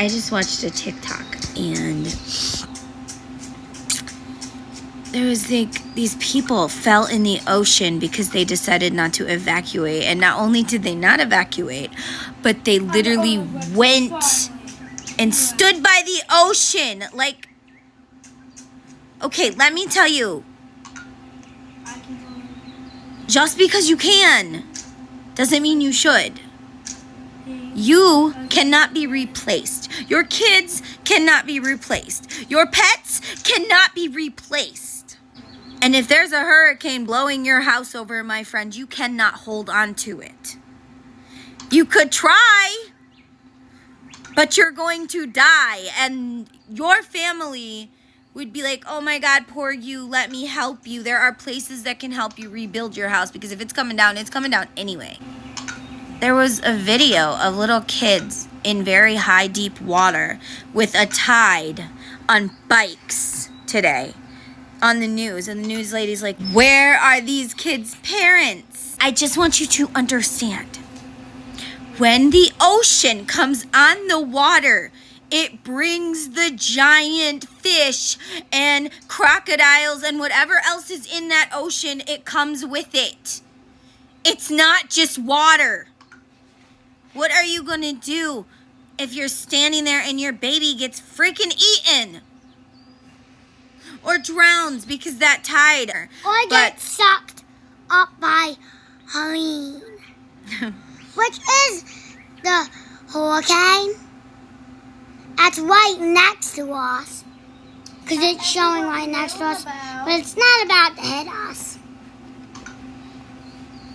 I just watched a TikTok and there was like these people fell in the ocean because they decided not to evacuate. And not only did they not evacuate, but they literally went and stood by the ocean. Like, okay, let me tell you, just because you can doesn't mean you should. You cannot be replaced. Your kids cannot be replaced. Your pets cannot be replaced. And if there's a hurricane blowing your house over, my friend, you cannot hold on to it. You could try, but you're going to die. And your family would be like, oh my God, poor you, let me help you. There are places that can help you rebuild your house, because if it's coming down anyway. There was a video of little kids in very high, deep water with a tide on bikes today on the news. And the news lady's like, where are these kids' parents? I just want you to understand, when the ocean comes on the water, it brings the giant fish and crocodiles and whatever else is in that ocean, it comes with it. It's not just water. What are you going to do if you're standing there and your baby gets freaking eaten? Or drowns because that tide. Or gets sucked up by Helene. Which is the hurricane that's right next to us. Because it's showing right next to us. But it's not about to hit us.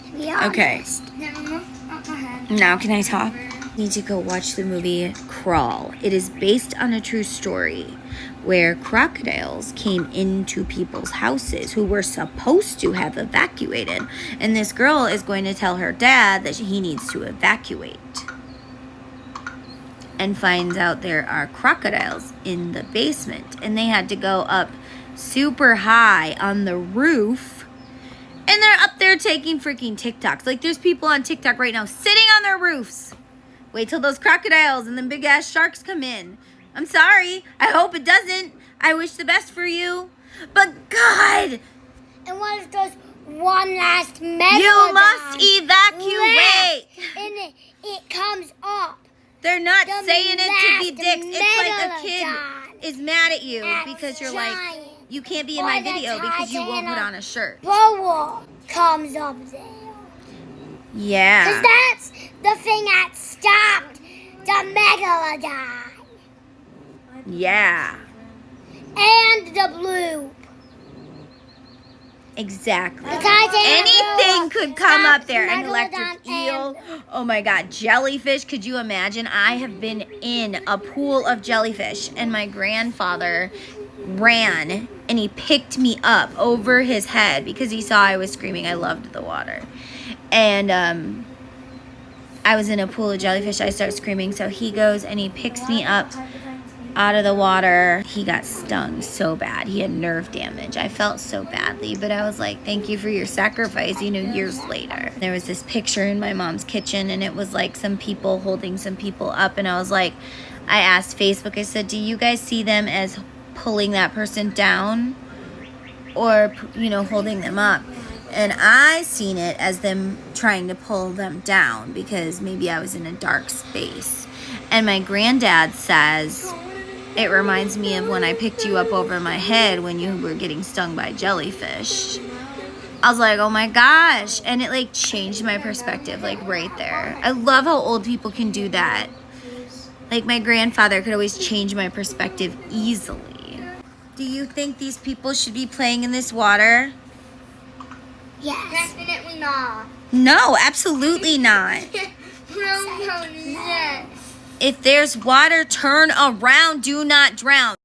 To be honest. Okay. Now can I talk? Need to go watch the movie Crawl. It is based on a true story where crocodiles came into people's houses who were supposed to have evacuated. And this girl is going to tell her dad that he needs to evacuate. And finds out there are crocodiles in the basement. And they had to go up super high on the roof. And they're up there taking freaking TikToks. Like, there's people on TikTok right now sitting on their roofs. Wait till those crocodiles and them big-ass sharks come in. I'm sorry. I hope it doesn't. I wish the best for you. But, God. And what if there's one last megalodon? You must evacuate. And it comes up. They're not saying it to be dicks. It's like a kid is mad at you because you're like, you can't be in my video because you won't put on a shirt. Boa comes up there. Yeah. Because that's the thing that stopped the megalodon. Yeah. And the blue. Exactly. Anything could come up there. An electric eel. Oh my God. Jellyfish. Could you imagine? I have been in a pool of jellyfish and my grandfather ran and he picked me up over his head because he saw I was screaming. I loved the water. And I was in a pool of jellyfish. I start screaming. So he goes and he picks me up out of the water. He got stung so bad. He had nerve damage. I felt so badly, but I was like, thank you for your sacrifice, years later. There was this picture in my mom's kitchen and it was like some people holding some people up. And I was like, I asked Facebook, I said, do you guys see them as pulling that person down or, holding them up? And I seen it as them trying to pull them down because maybe I was in a dark space. And my granddad says, it reminds me of when I picked you up over my head when you were getting stung by jellyfish. I was like, oh my gosh. And it changed my perspective, right there. I love how old people can do that. My grandfather could always change my perspective easily. Do you think these people should be playing in this water? Yes. Definitely not. No, absolutely not. No, yes. If there's water, turn around. Do not drown.